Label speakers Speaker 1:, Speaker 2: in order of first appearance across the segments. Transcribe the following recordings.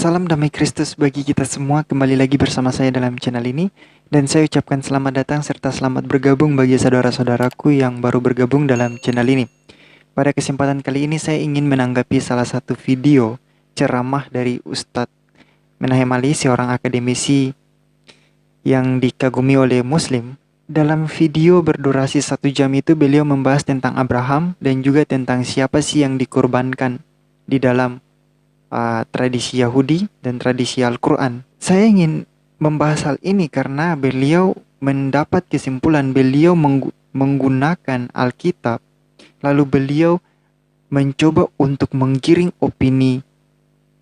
Speaker 1: Salam damai Kristus bagi kita semua, kembali lagi bersama saya dalam channel ini. Dan saya ucapkan selamat datang serta selamat bergabung bagi saudara-saudaraku yang baru bergabung dalam channel ini. Pada kesempatan kali ini saya ingin menanggapi salah satu video ceramah dari Ustadz Menahem Ali, seorang akademisi yang dikagumi oleh Muslim. Dalam video berdurasi 1 jam itu beliau membahas tentang Abraham dan juga tentang siapa sih yang dikorbankan di dalam tradisi Yahudi dan tradisi Al-Quran. Saya ingin membahas hal ini karena beliau mendapat kesimpulan, beliau menggunakan Alkitab, lalu beliau mencoba untuk menggiring opini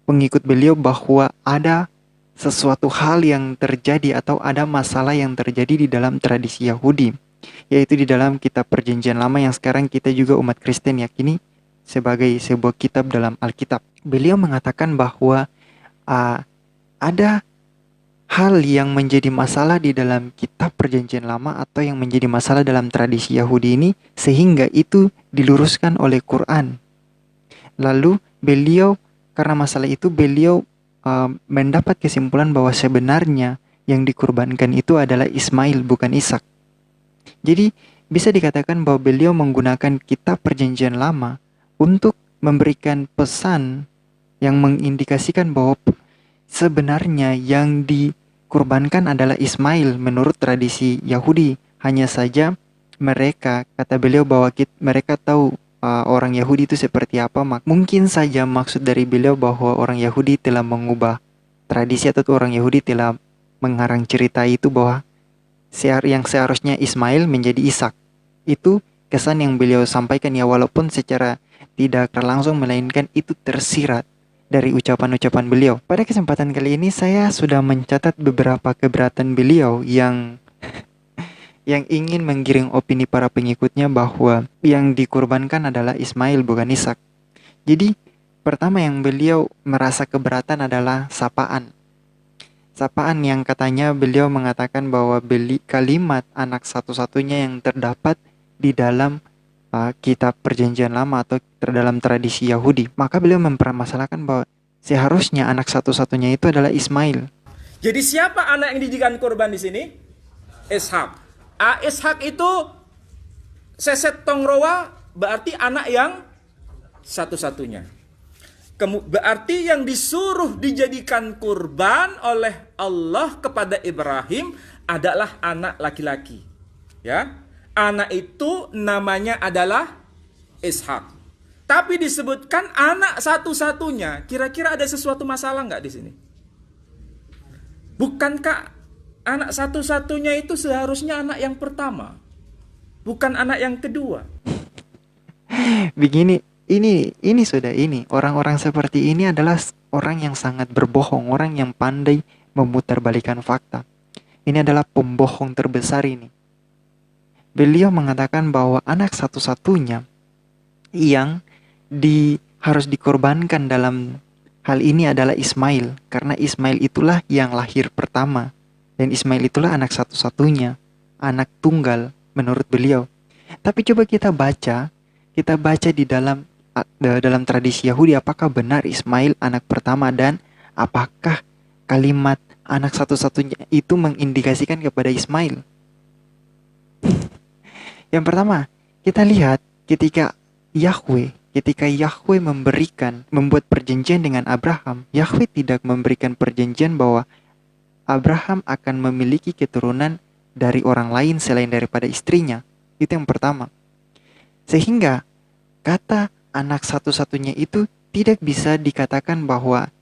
Speaker 1: pengikut beliau bahwa ada sesuatu hal yang terjadi atau ada masalah yang terjadi di dalam tradisi Yahudi, yaitu di dalam kitab Perjanjian Lama yang sekarang kita juga umat Kristen yakini sebagai sebuah kitab dalam Alkitab. Beliau mengatakan bahwa ada hal yang menjadi masalah di dalam kitab Perjanjian Lama atau yang menjadi masalah dalam tradisi Yahudi ini, sehingga itu diluruskan oleh Quran. Lalu beliau, karena masalah itu beliau mendapat kesimpulan bahwa sebenarnya yang dikurbankan itu adalah Ismail, bukan Ishak. Jadi bisa dikatakan bahwa beliau menggunakan kitab Perjanjian Lama untuk memberikan pesan yang mengindikasikan bahwa sebenarnya yang dikurbankan adalah Ismail menurut tradisi Yahudi. Hanya saja mereka, kata beliau, bahwa mereka tahu orang Yahudi itu seperti apa. Mungkin saja maksud dari beliau bahwa orang Yahudi telah mengubah tradisi atau orang Yahudi telah mengarang cerita itu bahwa yang seharusnya Ismail menjadi Ishak. Itu kesan yang beliau sampaikan, ya, walaupun secara tidak langsung, melainkan itu tersirat dari ucapan-ucapan beliau. Pada kesempatan kali ini saya sudah mencatat beberapa keberatan beliau yang ingin menggiring opini para pengikutnya bahwa yang dikurbankan adalah Ismail, bukan Ishak. Jadi pertama yang beliau merasa keberatan adalah sapaan. Sapaan yang katanya beliau mengatakan bahwa kalimat anak satu-satunya yang terdapat di dalam kitab Perjanjian Lama atau dalam tradisi Yahudi. Maka beliau mempermasalahkan bahwa seharusnya anak satu-satunya itu adalah Ismail.
Speaker 2: Jadi siapa anak yang dijadikan korban di sini? Ishak. Ishak itu seset tongrowa, berarti anak yang satu-satunya. Berarti yang disuruh dijadikan kurban oleh Allah kepada Ibrahim adalah anak laki-laki. Ya, anak itu namanya adalah Ishak. Tapi disebutkan anak satu-satunya. Kira-kira ada sesuatu masalah nggak di sini? Bukankah anak satu-satunya itu seharusnya anak yang pertama, bukan anak yang kedua?
Speaker 1: Begini, ini sudah orang-orang seperti ini adalah orang yang sangat berbohong, orang yang pandai memutarbalikkan fakta. Ini adalah pembohong terbesar ini. Beliau mengatakan bahwa anak satu-satunya yang harus dikorbankan dalam hal ini adalah Ismail, karena Ismail itulah yang lahir pertama. Dan Ismail itulah anak satu-satunya, anak tunggal menurut beliau. Tapi coba kita baca di dalam tradisi Yahudi, apakah benar Ismail anak pertama dan apakah kalimat anak satu-satunya itu mengindikasikan kepada Ismail? Yang pertama, kita lihat ketika Yahweh membuat perjanjian dengan Abraham, Yahweh tidak memberikan perjanjian bahwa Abraham akan memiliki keturunan dari orang lain selain daripada istrinya. Itu yang pertama. Sehingga kata anak satu-satunya itu tidak bisa dikatakan bahwa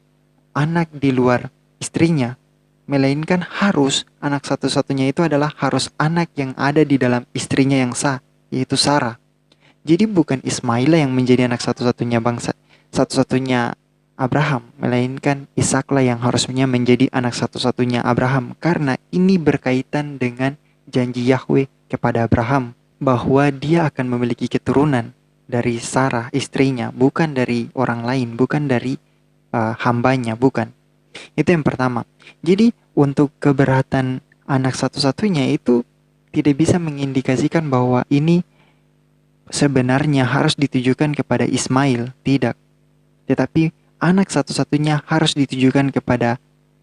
Speaker 1: anak di luar istrinya, melainkan harus anak satu-satunya itu adalah harus anak yang ada di dalam istrinya yang sah, yaitu Sarah. Jadi bukan Ismail yang menjadi anak satu-satunya Abraham, melainkan Ishaklah yang harusnya menjadi anak satu-satunya Abraham, karena ini berkaitan dengan janji Yahweh kepada Abraham bahwa dia akan memiliki keturunan dari Sarah istrinya, bukan dari orang lain, bukan dari hambanya, bukan. Itu yang pertama. Jadi untuk keberatan anak satu-satunya itu tidak bisa mengindikasikan bahwa ini sebenarnya harus ditujukan kepada Ismail, tidak. Tetapi anak satu-satunya harus ditujukan kepada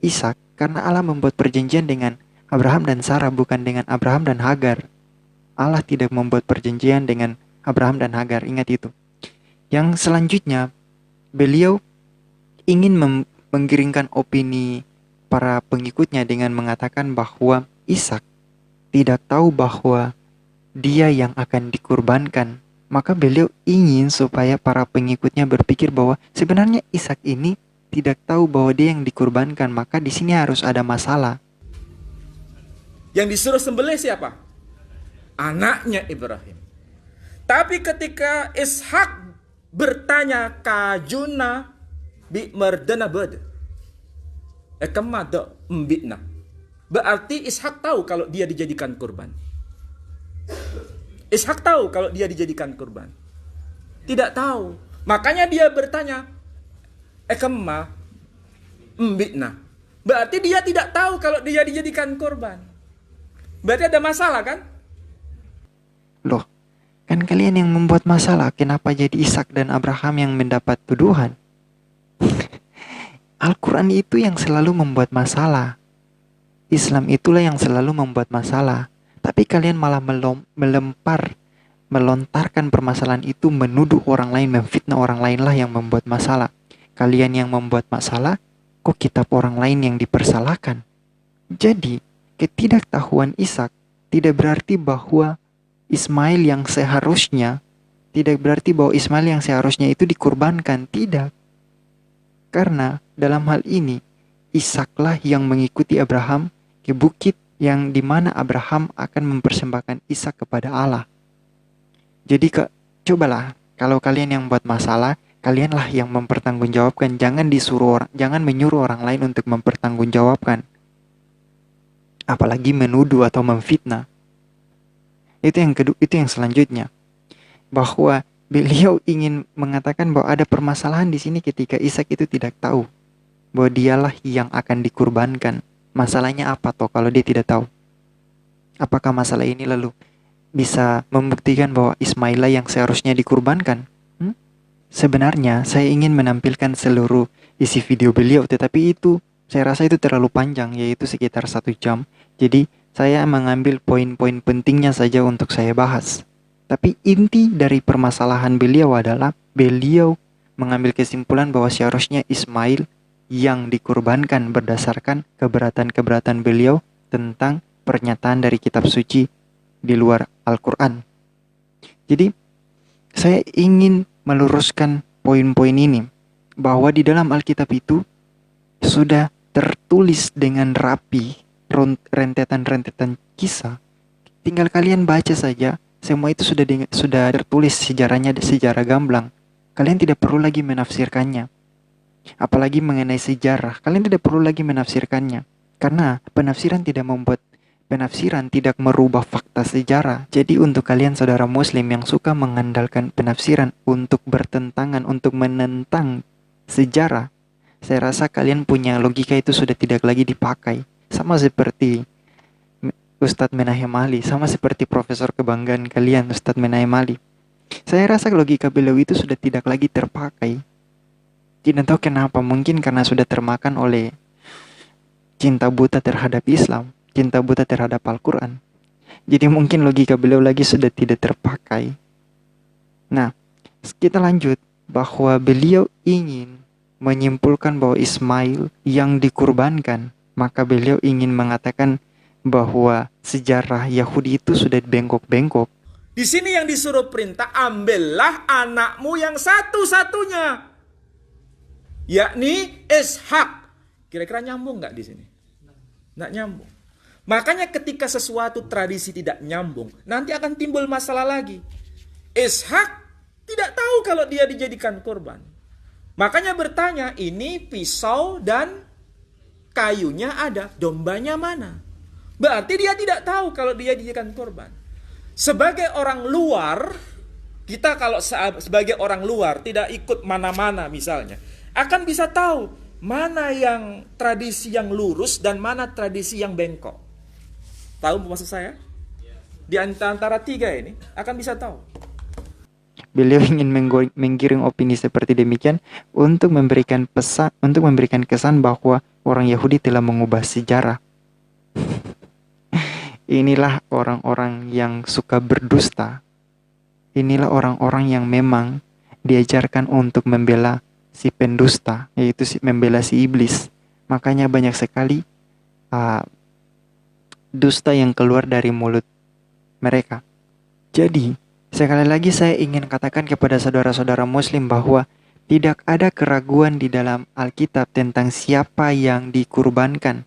Speaker 1: Ishak karena Allah membuat perjanjian dengan Abraham dan Sarah, bukan dengan Abraham dan Hagar. Allah tidak membuat perjanjian dengan Abraham dan Hagar, ingat itu. Yang selanjutnya, beliau ingin menggiringkan opini para pengikutnya dengan mengatakan bahwa Ishak tidak tahu bahwa dia yang akan dikurbankan. Maka beliau ingin supaya para pengikutnya berpikir bahwa sebenarnya Ishak ini tidak tahu bahwa dia yang dikurbankan, maka di sini harus ada masalah.
Speaker 2: Yang disuruh sembelih siapa? Anaknya Ibrahim. Tapi ketika Ishak bertanya kajuna bi merdana bed ekemada mbitna, berarti Ishak tahu kalau dia dijadikan kurban. Ishak tahu kalau dia dijadikan kurban. Tidak tahu. Makanya dia bertanya ekemma mbitna, berarti dia tidak tahu kalau dia dijadikan kurban. Berarti ada masalah kan?
Speaker 1: Loh, kan kalian yang membuat masalah, kenapa jadi Ishak dan Abraham yang mendapat tuduhan? Al-Quran itu yang selalu membuat masalah. Islam itulah yang selalu membuat masalah. Tapi kalian malah melontarkan permasalahan itu, menuduh orang lain, memfitnah orang lain lah yang membuat masalah. Kalian yang membuat masalah, kok kitab orang lain yang dipersalahkan? Jadi, ketidaktahuan Ishak tidak berarti bahwa Ismail yang seharusnya, tidak berarti bahwa Ismail yang seharusnya itu dikurbankan, tidak. Karena dalam hal ini, Ishaklah yang mengikuti Abraham ke bukit yang dimana Abraham akan mempersembahkan Ishak kepada Allah. Jadi cobalah, kalau kalian yang buat masalah, kalianlah yang mempertanggungjawabkan, jangan menyuruh orang lain untuk mempertanggungjawabkan. Apalagi menuduh atau memfitnah. Itu yang selanjutnya. Bahwa beliau ingin mengatakan bahwa ada permasalahan di sini ketika Ishak itu tidak tahu bahwa dialah yang akan dikurbankan. Masalahnya apa toh kalau dia tidak tahu? Apakah masalah ini lalu bisa membuktikan bahwa Ismail yang seharusnya dikurbankan? Sebenarnya saya ingin menampilkan seluruh isi video beliau, tetapi itu saya rasa itu terlalu panjang, yaitu sekitar 1 jam. Jadi saya mengambil poin-poin pentingnya saja untuk saya bahas. Tapi inti dari permasalahan beliau adalah beliau mengambil kesimpulan bahwa seharusnya Ismail yang dikurbankan berdasarkan keberatan-keberatan beliau tentang pernyataan dari kitab suci di luar Al-Quran. Jadi saya ingin meluruskan poin-poin ini, bahwa di dalam Alkitab itu sudah tertulis dengan rapi rentetan-rentetan kisah. Tinggal kalian baca saja, semua itu sudah tertulis sejarahnya, sejarah gamblang. Kalian tidak perlu lagi menafsirkannya. Apalagi mengenai sejarah, kalian tidak perlu lagi menafsirkannya. Karena penafsiran tidak merubah fakta sejarah. Jadi untuk kalian saudara muslim yang suka mengandalkan penafsiran untuk bertentangan, untuk menentang sejarah, saya rasa kalian punya logika itu sudah tidak lagi dipakai. Sama seperti Ustadz Menahem Ali, sama seperti profesor kebanggaan kalian Ustadz Menahem Ali. Saya rasa logika beliau itu sudah tidak lagi terpakai. Tidak tahu kenapa, mungkin karena sudah termakan oleh cinta buta terhadap Islam, cinta buta terhadap Al-Quran. Jadi mungkin logika beliau lagi sudah tidak terpakai. Nah, kita lanjut bahwa beliau ingin menyimpulkan bahwa Ismail yang dikurbankan, maka beliau ingin mengatakan bahwa sejarah Yahudi itu sudah bengkok-bengkok.
Speaker 2: Di sini yang disuruh perintah, ambillah anakmu yang satu-satunya, yakni Ishak. Kira-kira nyambung nggak di sini? Nggak nyambung. Makanya ketika sesuatu tradisi tidak nyambung, nanti akan timbul masalah lagi. Ishak tidak tahu kalau dia dijadikan korban. Makanya bertanya, ini pisau dan kayunya ada, dombanya mana? Berarti dia tidak tahu kalau dia dijadikan korban. Sebagai orang luar, kita kalau sebagai orang luar tidak ikut mana-mana misalnya, akan bisa tahu mana yang tradisi yang lurus dan mana tradisi yang bengkok. Tahu maksud saya? Di antara 3 ini akan bisa tahu.
Speaker 1: Beliau ingin menggiring opini seperti demikian untuk memberikan kesan bahwa orang Yahudi telah mengubah sejarah. Inilah orang-orang yang suka berdusta. Inilah orang-orang yang memang diajarkan untuk membela si pendusta, yaitu membela si iblis. Makanya banyak sekali dusta yang keluar dari mulut mereka. Jadi, sekali lagi saya ingin katakan kepada saudara-saudara muslim bahwa tidak ada keraguan di dalam Alkitab tentang siapa yang dikurbankan.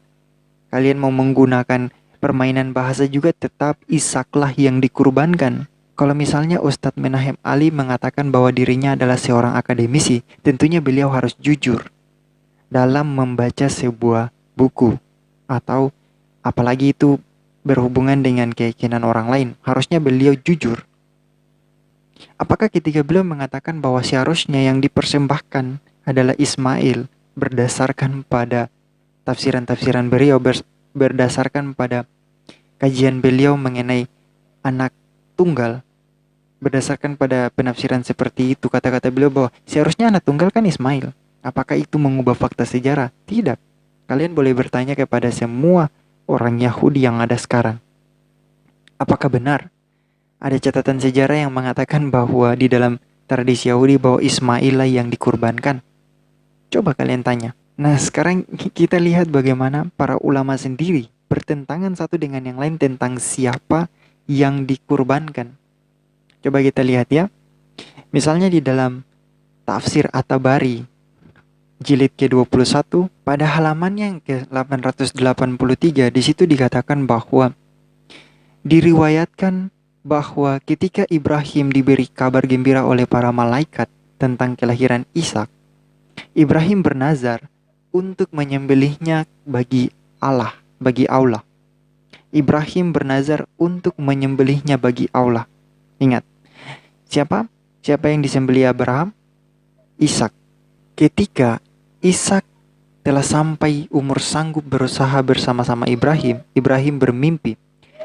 Speaker 1: Kalian mau menggunakan permainan bahasa juga, tetap Ishaklah yang dikurbankan. Kalau misalnya Ustadz Menahem Ali mengatakan bahwa dirinya adalah seorang akademisi, tentunya beliau harus jujur dalam membaca sebuah buku, atau apalagi itu berhubungan dengan keyakinan orang lain. Harusnya beliau jujur. Apakah ketika beliau mengatakan bahwa seharusnya yang dipersembahkan adalah Ismail berdasarkan pada tafsiran-tafsiran beliau, berdasarkan pada kajian beliau mengenai anak tunggal, berdasarkan pada penafsiran seperti itu, kata-kata beliau bahwa seharusnya anak tunggal kan Ismail. Apakah itu mengubah fakta sejarah? Tidak. Kalian boleh bertanya kepada semua orang Yahudi yang ada sekarang. Apakah benar ada catatan sejarah yang mengatakan bahwa di dalam tradisi Yahudi bahwa Ismail lah yang dikurbankan? Coba kalian tanya. Nah, sekarang kita lihat bagaimana para ulama sendiri bertentangan satu dengan yang lain tentang siapa yang dikurbankan. Coba kita lihat ya. Misalnya di dalam tafsir At-Tabari jilid ke-21 pada halaman yang ke-883, di situ dikatakan bahwa diriwayatkan bahwa ketika Ibrahim diberi kabar gembira oleh para malaikat tentang kelahiran Ishak, Ibrahim bernazar untuk menyembelihnya bagi Allah. Ibrahim bernazar untuk menyembelihnya bagi Allah. Ingat, siapa yang disembelih Abraham? Ishak. Ketika Ishak telah sampai umur sanggup berusaha bersama-sama Ibrahim bermimpi.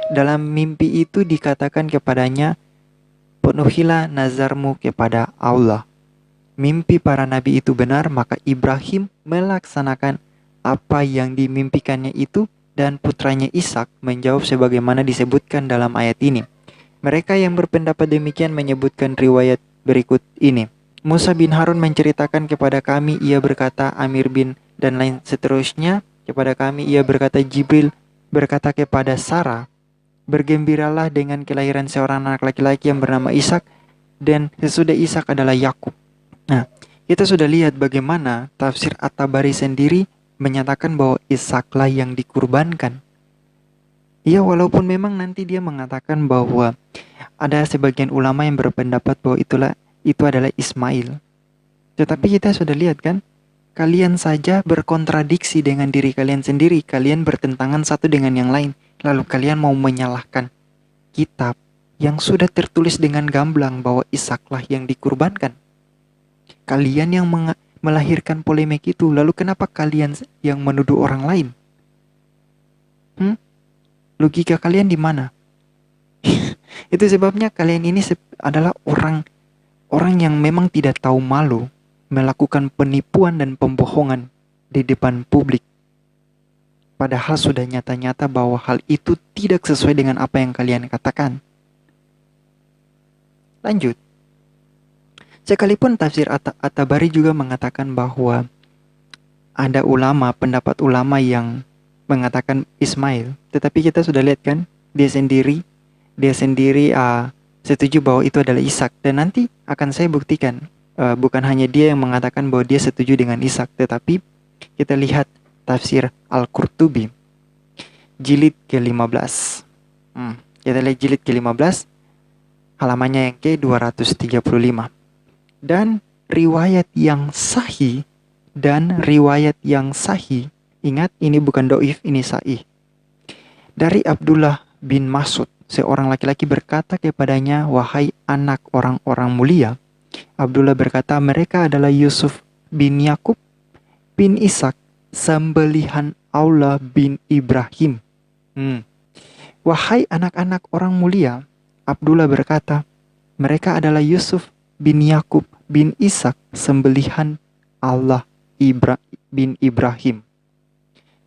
Speaker 1: Dalam mimpi itu dikatakan kepadanya, penuhilah nazarmu kepada Allah. Mimpi para nabi itu benar, maka Ibrahim melaksanakan apa yang dimimpikannya itu, dan putranya Ishak menjawab sebagaimana disebutkan dalam ayat ini. Mereka yang berpendapat demikian menyebutkan riwayat berikut ini. Musa bin Harun menceritakan kepada kami, ia berkata Amir bin dan lain seterusnya. Kepada kami ia berkata Jibril berkata kepada Sarah, bergembiralah dengan kelahiran seorang anak laki-laki yang bernama Ishak, dan sesudah Ishak adalah Yakub. Nah, kita sudah lihat bagaimana tafsir At-Tabari sendiri menyatakan bahwa Ishaklah yang dikurbankan. Ya, walaupun memang nanti dia mengatakan bahwa ada sebagian ulama yang berpendapat bahwa itu adalah Ismail. Tetapi kita sudah lihat kan, kalian saja berkontradiksi dengan diri kalian sendiri. Kalian bertentangan satu dengan yang lain. Lalu kalian mau menyalahkan kitab yang sudah tertulis dengan gamblang bahwa Ishaklah yang dikurbankan. Kalian yang melahirkan polemik itu. Lalu kenapa kalian yang menuduh orang lain? Logika kalian di mana? Itu sebabnya kalian ini adalah orang yang memang tidak tahu malu melakukan penipuan dan pembohongan di depan publik. Padahal sudah nyata-nyata bahwa hal itu tidak sesuai dengan apa yang kalian katakan. Lanjut. Sekalipun tafsir At-Tabari juga mengatakan bahwa ada pendapat ulama yang mengatakan Ismail, tetapi kita sudah lihat kan, dia sendiri setuju bahwa itu adalah Ishak. Dan nanti akan saya buktikan, bukan hanya dia yang mengatakan bahwa dia setuju dengan Ishak, tetapi kita lihat tafsir Al-Qurtubi jilid ke-15. Kita lihat jilid ke-15 halamannya yang ke-235. Dan riwayat yang sahih, ingat ini bukan doif, ini sahih. Dari Abdullah bin Mas'ud, seorang laki-laki berkata kepadanya, wahai anak orang-orang mulia. Abdullah berkata, mereka adalah Yusuf bin Yakub bin Ishak, sembelihan Allah bin Ibrahim. Wahai anak-anak orang mulia, Abdullah berkata, mereka adalah Yusuf bin Yakub bin Ishak sembelihan Allah bin Ibrahim.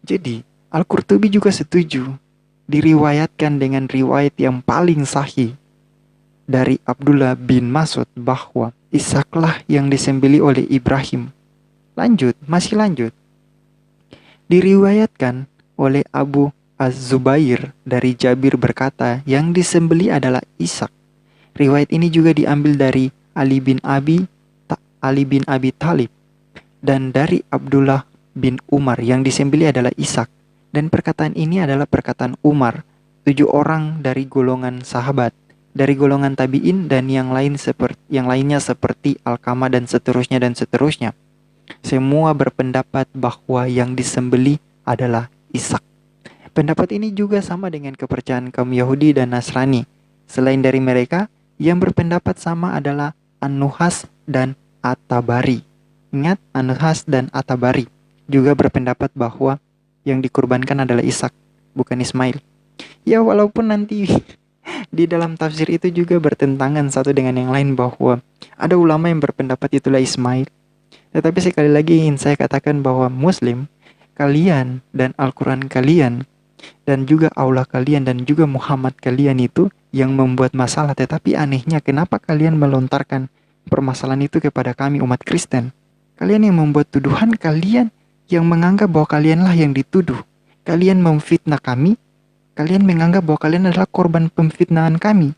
Speaker 1: Jadi, Al-Qurtubi juga setuju, diriwayatkan dengan riwayat yang paling sahih dari Abdullah bin Mas'ud bahwa Ishaklah yang disembeli oleh Ibrahim. Masih lanjut. Diriwayatkan oleh Abu Az-Zubair dari Jabir berkata, yang disembeli adalah Ishak. Riwayat ini juga diambil dari Ali bin Abi Thalib dan dari Abdullah bin Umar, yang disembeli adalah Ishak. Dan perkataan ini adalah perkataan Umar, 7 orang dari golongan sahabat, dari golongan tabi'in, dan yang lainnya seperti Alqamah dan seterusnya. Semua berpendapat bahwa yang disembeli adalah Ishak. Pendapat ini juga sama dengan kepercayaan kaum Yahudi dan Nasrani. Selain dari mereka, yang berpendapat sama adalah An-Nuhas dan At-Tabari. Ingat, An-Nuhas dan At-Tabari juga berpendapat bahwa yang dikurbankan adalah Ishak, bukan Ismail. Ya, walaupun nanti di dalam tafsir itu juga bertentangan satu dengan yang lain, bahwa ada ulama yang berpendapat itulah Ismail. Tetapi sekali lagi ingin saya katakan bahwa Muslim, kalian dan Al-Quran kalian, dan juga Allah kalian, dan juga Muhammad kalian itu yang membuat masalah. Tetapi anehnya, kenapa kalian melontarkan permasalahan itu kepada kami umat Kristen? Kalian yang membuat tuduhan, kalian yang menganggap bahwa kalianlah yang dituduh. Kalian memfitnah kami, kalian menganggap bahwa kalian adalah korban pemfitnahan kami.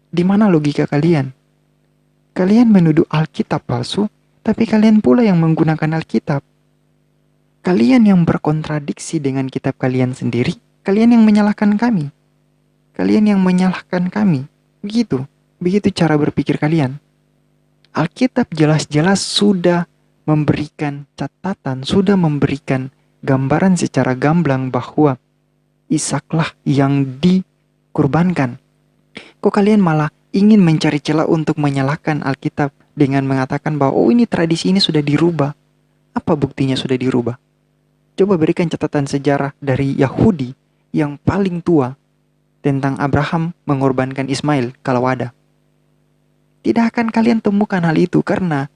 Speaker 1: Di mana logika kalian? Kalian menuduh Alkitab palsu, tapi kalian pula yang menggunakan Alkitab. Kalian yang berkontradiksi dengan kitab kalian sendiri, kalian yang menyalahkan kami. Begitu cara berpikir kalian. Alkitab jelas-jelas sudah memberikan catatan, sudah memberikan gambaran secara gamblang bahwa Ishaklah yang dikurbankan. Kok kalian malah ingin mencari celah untuk menyalahkan Alkitab dengan mengatakan bahwa ini tradisi ini sudah dirubah? Apa buktinya sudah dirubah? Coba berikan catatan sejarah dari Yahudi yang paling tua tentang Abraham mengorbankan Ismail kalau ada. Tidak akan kalian temukan hal itu, karena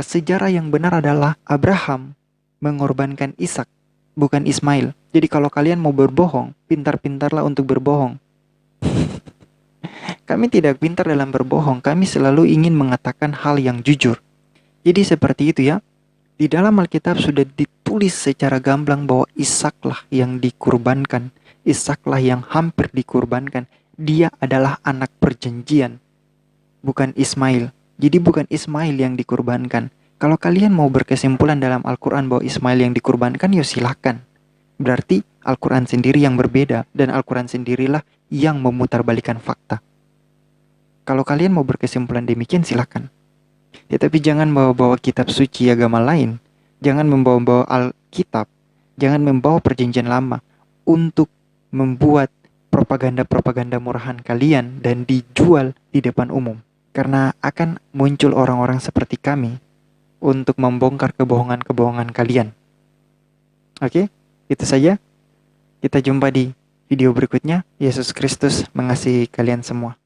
Speaker 1: sejarah yang benar adalah Abraham mengorbankan Ishak, bukan Ismail. Jadi kalau kalian mau berbohong, pintar-pintarlah untuk berbohong. Kami tidak pintar dalam berbohong, kami selalu ingin mengatakan hal yang jujur. Jadi seperti itu ya. Di dalam Alkitab sudah ditulis secara gamblang bahwa Ishaklah yang dikurbankan. Ishaklah yang hampir dikurbankan. Dia adalah anak perjanjian, bukan Ismail. Jadi bukan Ismail yang dikurbankan. Kalau kalian mau berkesimpulan dalam Al-Quran bahwa Ismail yang dikurbankan, ya silakan. Berarti Al-Quran sendiri yang berbeda, dan Al-Quran sendirilah yang memutarbalikan fakta. Kalau kalian mau berkesimpulan demikian, silakan. Tetapi jangan bawa-bawa kitab suci agama lain. Jangan membawa-bawa Alkitab. Jangan membawa perjanjian lama untuk membuat propaganda-propaganda murahan kalian dan dijual di depan umum. Karena akan muncul orang-orang seperti kami untuk membongkar kebohongan-kebohongan kalian. Oke, itu saja. Kita jumpa di video berikutnya. Yesus Kristus mengasihi kalian semua.